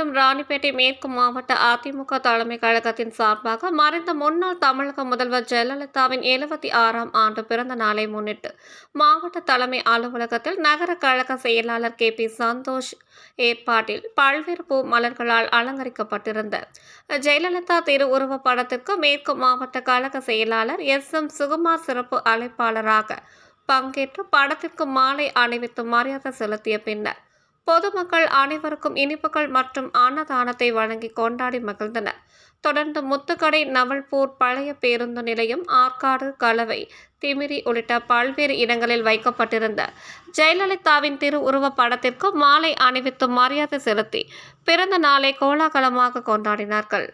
மாவட்டம் ராணிப்பேட்டை மேற்கு மாவட்ட அதிமுக தலைமை கழகத்தின் சார்பாக மறைந்த முன்னாள் தமிழக முதல்வர் ஜெயலலிதாவின் 76ஆம் ஆண்டு பிறந்த நாளை முன்னிட்டு மாவட்ட தலைமை அலுவலகத்தில் நகர கழக செயலாளர் KP சந்தோஷ் ஏற்பாட்டில் பல்வேறு பூ மலர்களால் அலங்கரிக்கப்பட்டிருந்த ஜெயலலிதா திருவுருவ படத்திற்கு மேற்கு மாவட்ட கழக செயலாளர் SM சுகுமார் சிறப்பு அழைப்பாளராக பங்கேற்று படத்திற்கு மாலை அணிவித்து மரியாதை செலுத்திய பின்னர் பொதுமக்கள் அனைவருக்கும் இனிப்புகள் மற்றும் அன்னதானத்தை வழங்கி கொண்டாடி மகிழ்ந்தனர். தொடர்ந்து முத்துக்கடை, நவல்பூர், பழைய பேருந்து நிலையம், ஆற்காடு, கலவை, திமிரி உள்ளிட்ட பல்வேறு இடங்களில் வைக்கப்பட்டிருந்த ஜெயலலிதாவின் திருவுருவ படத்திற்கு மாலை அணிவித்து மரியாதை செலுத்தி பிறந்த நாளை கோலாகலமாக கொண்டாடினார்கள்.